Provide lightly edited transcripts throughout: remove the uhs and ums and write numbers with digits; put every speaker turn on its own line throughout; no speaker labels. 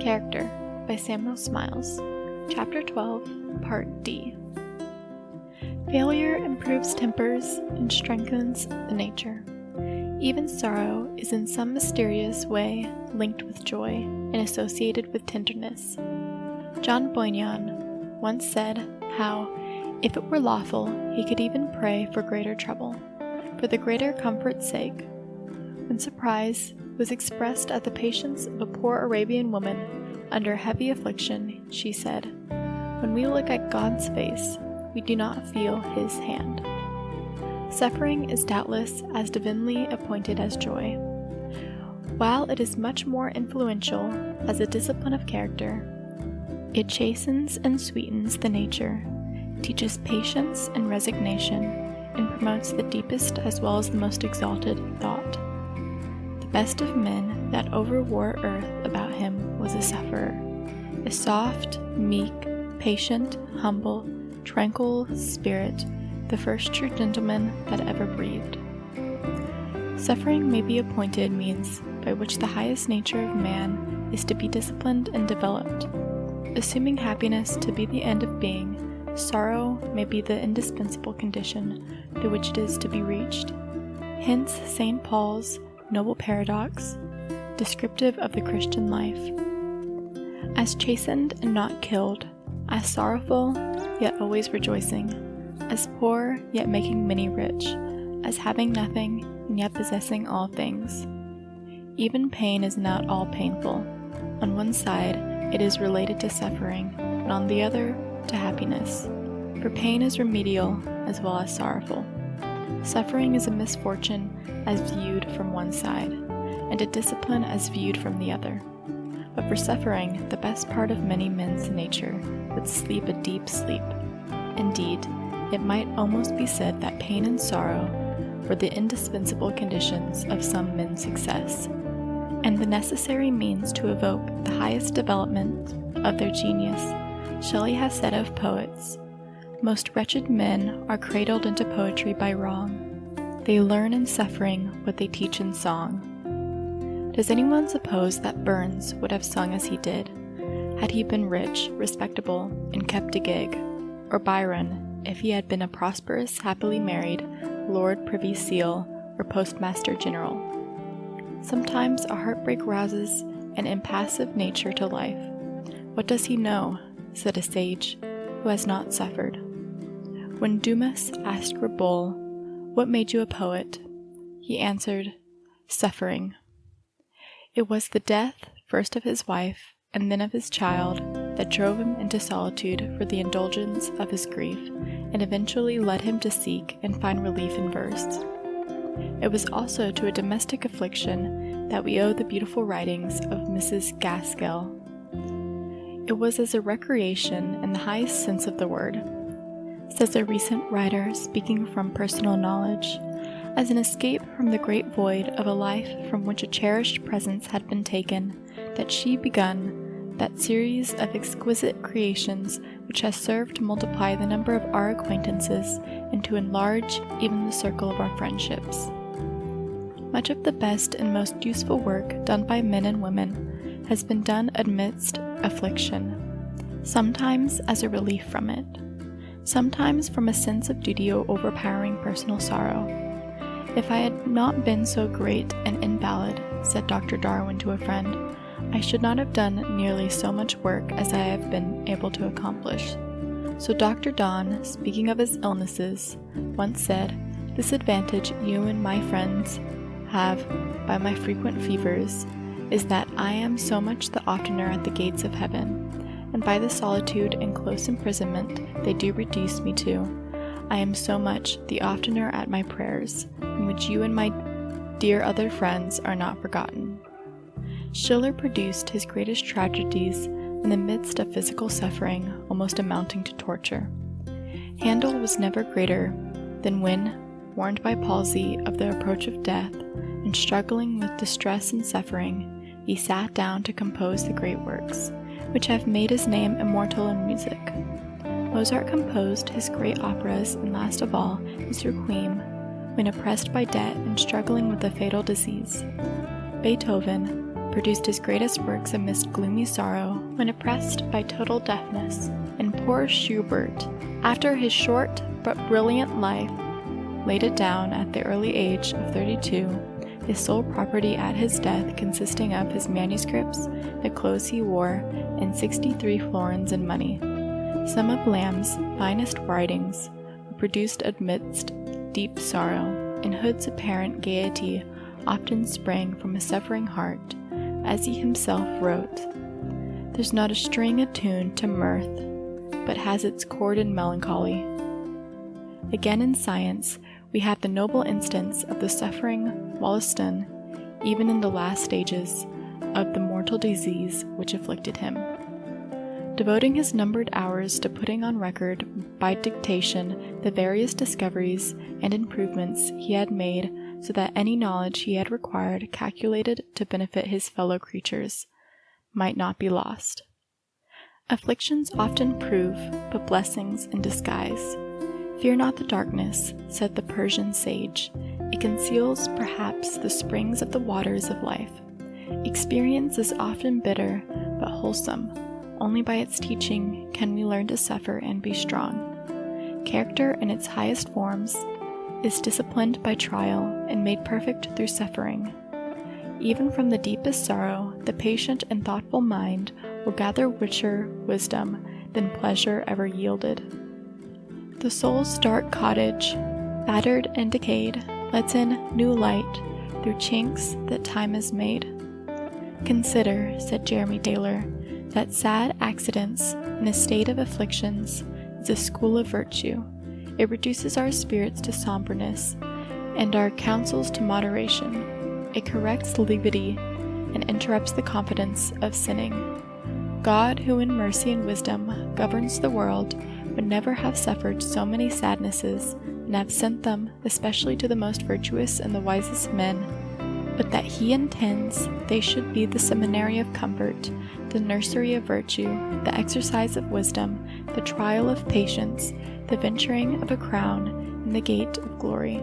Character by Samuel Smiles, Chapter 12, Part D. Failure improves tempers and strengthens the nature. Even sorrow is in some mysterious way linked with joy and associated with tenderness. John Bunyan once said how, if it were lawful, he could even pray for greater trouble, for the greater comfort's sake. When surprise was expressed at the patience of a poor Arabian woman under heavy affliction, she said, "When we look at God's face, we do not feel His hand." Suffering is doubtless as divinely appointed as joy. While it is much more influential as a discipline of character, it chastens and sweetens the nature, teaches patience and resignation, and promotes the deepest as well as the most exalted thought. The best of men that overwore earth about him was a sufferer, a soft, meek, patient, humble, tranquil spirit, the first true gentleman that ever breathed. Suffering may be appointed means by which the highest nature of man is to be disciplined and developed. Assuming happiness to be the end of being, sorrow may be the indispensable condition through which it is to be reached. Hence St. Paul's noble paradox, descriptive of the Christian life. As chastened and not killed, as sorrowful, yet always rejoicing, as poor, yet making many rich, as having nothing, and yet possessing all things. Even pain is not all painful. On one side, it is related to suffering, and on the other, to happiness. For pain is remedial as well as sorrowful. Suffering is a misfortune as viewed from one side, and a discipline as viewed from the other. But for suffering, the best part of many men's nature would sleep a deep sleep. Indeed, it might almost be said that pain and sorrow were the indispensable conditions of some men's success, and the necessary means to evoke the highest development of their genius. Shelley has said of poets, "Most wretched men are cradled into poetry by wrong. They learn in suffering what they teach in song." Does anyone suppose that Burns would have sung as he did, had he been rich, respectable, and kept a gig, or Byron, if he had been a prosperous, happily married Lord Privy Seal or Postmaster General? Sometimes a heartbreak rouses an impassive nature to life. "What does he know?" said a sage who has not suffered. When Dumas asked Rebol, "What made you a poet?" he answered, "Suffering." It was the death, first of his wife, and then of his child, that drove him into solitude for the indulgence of his grief, and eventually led him to seek and find relief in verse. It was also to a domestic affliction that we owe the beautiful writings of Mrs. Gaskell. It was as a recreation in the highest sense of the word, says a recent writer speaking from personal knowledge, as an escape from the great void of a life from which a cherished presence had been taken, that she begun that series of exquisite creations which has served to multiply the number of our acquaintances and to enlarge even the circle of our friendships. Much of the best and most useful work done by men and women has been done amidst affliction, sometimes as a relief from it, sometimes from a sense of duty overpowering personal sorrow. "If I had not been so great an invalid," said Dr. Darwin to a friend, "I should not have done nearly so much work as I have been able to accomplish." So Dr. Don, speaking of his illnesses, once said, "This advantage you and my friends have by my frequent fevers is that I am so much the oftener at the gates of heaven, and by the solitude and close imprisonment they do reduce me to, I am so much the oftener at my prayers, in which you and my dear other friends are not forgotten." Schiller produced his greatest tragedies in the midst of physical suffering almost amounting to torture. Handel was never greater than when, warned by palsy of the approach of death, and struggling with distress and suffering, he sat down to compose the great works, which have made his name immortal in music. Mozart composed his great operas, and last of all, his Requiem, when oppressed by debt and struggling with a fatal disease. Beethoven produced his greatest works amidst gloomy sorrow when oppressed by total deafness, and poor Schubert, after his short but brilliant life, laid it down at the early age of 32, his sole property at his death consisting of his manuscripts, the clothes he wore, and 63 florins in money. Some of Lamb's finest writings were produced amidst deep sorrow, and Hood's apparent gaiety often sprang from a suffering heart, as he himself wrote, "There's not a string attuned to mirth, but has its chord in melancholy." Again in science, we have the noble instance of the suffering Wollaston, even in the last stages of the mortal disease which afflicted him. Devoting his numbered hours to putting on record by dictation the various discoveries and improvements he had made, so that any knowledge he had acquired calculated to benefit his fellow creatures might not be lost. Afflictions often prove but blessings in disguise. "Fear not the darkness," said the Persian sage. "It conceals perhaps the springs of the waters of life." Experience is often bitter but wholesome. Only by its teaching can we learn to suffer and be strong. Character in its highest forms is disciplined by trial and made perfect through suffering. Even from the deepest sorrow, the patient and thoughtful mind will gather richer wisdom than pleasure ever yielded. The soul's dark cottage, battered and decayed, lets in new light through chinks that time has made. "Consider," said Jeremy Taylor, "that sad accidents in a state of afflictions is a school of virtue. It reduces our spirits to somberness and our counsels to moderation. It corrects levity and interrupts the confidence of sinning. God, who in mercy and wisdom governs the world, would never have suffered so many sadnesses, and have sent them especially to the most virtuous and the wisest men, but that he intends they should be the seminary of comfort, the nursery of virtue, the exercise of wisdom, the trial of patience, the venturing of a crown, and the gate of glory."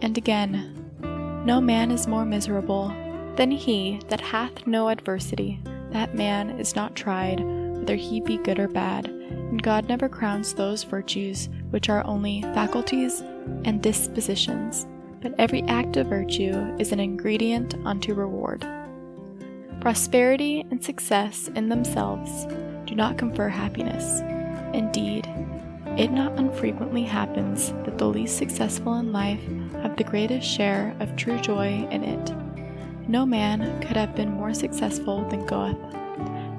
And again, "No man is more miserable than he that hath no adversity. That man is not tried, whether he be good or bad, and God never crowns those virtues which are only faculties and dispositions, but every act of virtue is an ingredient unto reward." Prosperity and success in themselves do not confer happiness. Indeed, it not unfrequently happens that the least successful in life have the greatest share of true joy in it. No man could have been more successful than Goethe.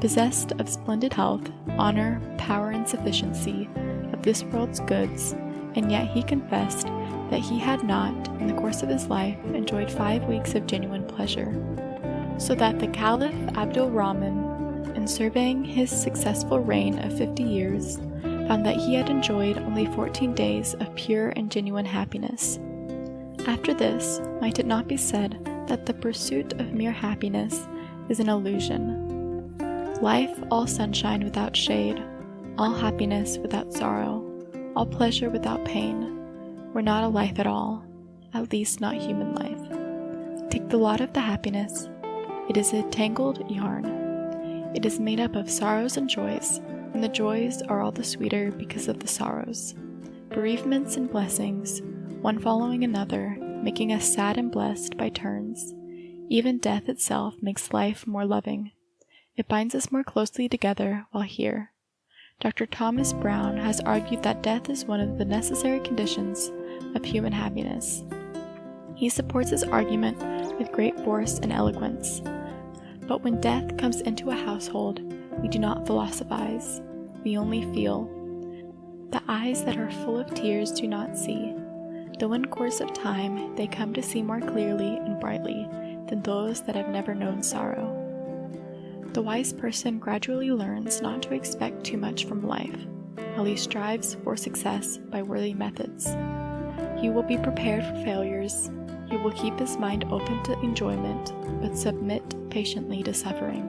Possessed of splendid health, honor, power, and sufficiency of this world's goods, and yet he confessed that he had not, in the course of his life, enjoyed 5 weeks of genuine pleasure. So that the Caliph Abdul Rahman, in surveying his successful reign of 50 years, found that he had enjoyed only 14 days of pure and genuine happiness. After this, might it not be said that the pursuit of mere happiness is an illusion? Life all sunshine without shade, all happiness without sorrow, all pleasure without pain, were not a life at all, at least not human life. Take the lot of the happiness. It is a tangled yarn. It is made up of sorrows and joys, and the joys are all the sweeter because of the sorrows. Bereavements and blessings, one following another, making us sad and blessed by turns. Even death itself makes life more loving. It binds us more closely together while here. Dr. Thomas Brown has argued that death is one of the necessary conditions of human happiness. He supports his argument with great force and eloquence. But when death comes into a household, we do not philosophize, we only feel. The eyes that are full of tears do not see, though in course of time they come to see more clearly and brightly than those that have never known sorrow. The wise person gradually learns not to expect too much from life, while he strives for success by worthy methods. He will be prepared for failures. He will keep his mind open to enjoyment, but submit patiently to suffering.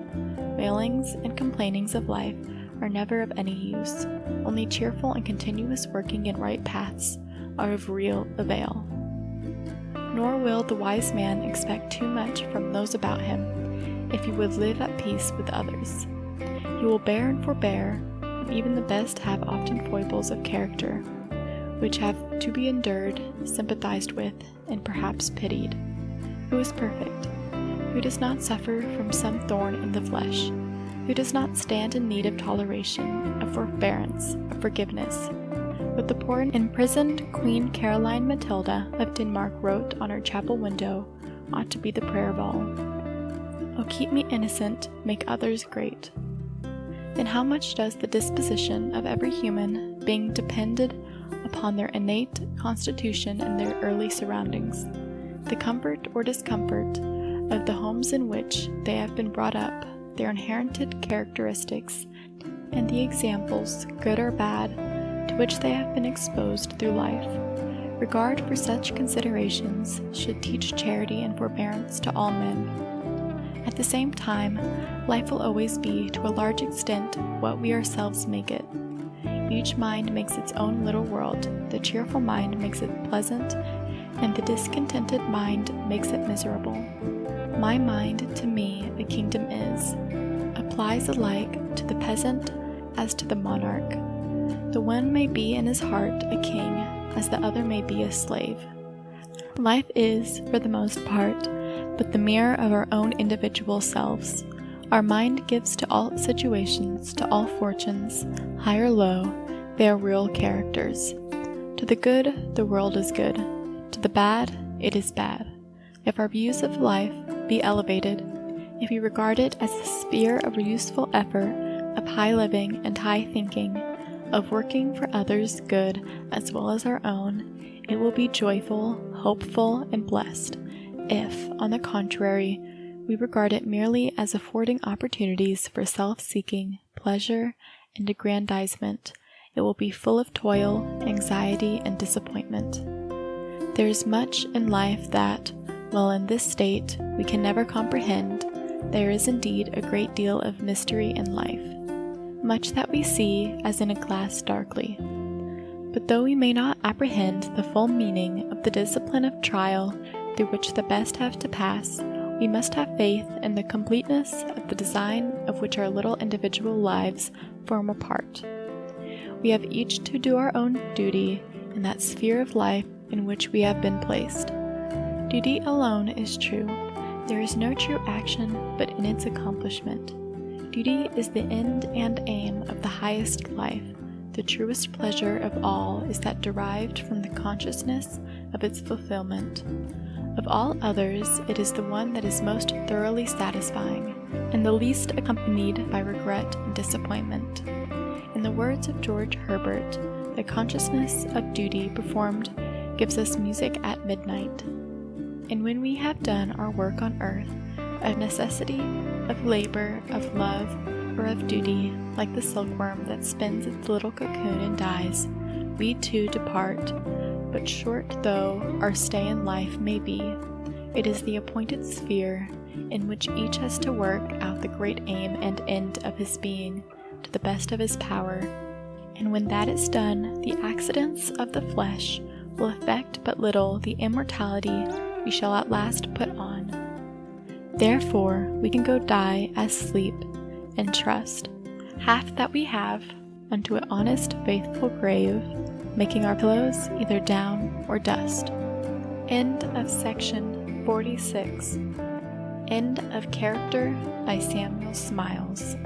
Wailings and complainings of life are never of any use. Only cheerful and continuous working in right paths are of real avail. nor will the wise man expect too much from those about him, if he would live at peace with others. He will bear and forbear, and even the best have often foibles of character, which have to be endured, sympathized with, and perhaps pitied. Who is perfect? Who does not suffer from some thorn in the flesh? Who does not stand in need of toleration, of forbearance, of forgiveness? What the poor imprisoned Queen Caroline Matilda of Denmark wrote on her chapel window ought to be the prayer of all. Oh, keep me innocent, make others great. Then how much does the disposition of every human being depended upon their innate constitution and their early surroundings, the comfort or discomfort of the homes in which they have been brought up, their inherited characteristics, and the examples, good or bad, to which they have been exposed through life. Regard for such considerations should teach charity and forbearance to all men. At the same time, life will always be, to a large extent, what we ourselves make it. Each mind makes its own little world. The cheerful mind makes it pleasant, and the discontented mind makes it miserable. My mind, to me, a kingdom is, applies alike to the peasant as to the monarch. The one may be in his heart a king, as the other may be a slave. Life is, for the most part, but the mirror of our own individual selves. Our mind gives to all situations, to all fortunes, high or low, their real characters. To the good, the world is good. To the bad, it is bad. If our views of life be elevated, if we regard it as a sphere of useful effort, of high living and high thinking, of working for others' good as well as our own, it will be joyful, hopeful, and blessed. If, on the contrary, we regard it merely as affording opportunities for self-seeking, pleasure, and aggrandizement, it will be full of toil, anxiety, and disappointment. There is much in life that, while in this state we can never comprehend, there is indeed a great deal of mystery in life, much that we see as in a glass darkly. But though we may not apprehend the full meaning of the discipline of trial through which the best have to pass, we must have faith in the completeness of the design of which our little individual lives form a part. We have each to do our own duty in that sphere of life in which we have been placed. Duty alone is true. There is no true action but in its accomplishment. Duty is the end and aim of the highest life. The truest pleasure of all is that derived from the consciousness of its fulfillment. Of all others, it is the one that is most thoroughly satisfying, and the least accompanied by regret and disappointment. In the words of George Herbert, the consciousness of duty performed gives us music at midnight. And when we have done our work on earth, of necessity, of labor, of love, or of duty, like the silkworm that spins its little cocoon and dies, we too depart. But short though our stay in life may be, it is the appointed sphere in which each has to work out the great aim and end of his being to the best of his power. And when that is done, the accidents of the flesh will affect but little the immortality we shall at last put on. Therefore we can go die as sleep, and trust half that we have unto an honest, faithful grave, making our pillows either down or dust. End of section 46. End of Character by Samuel Smiles.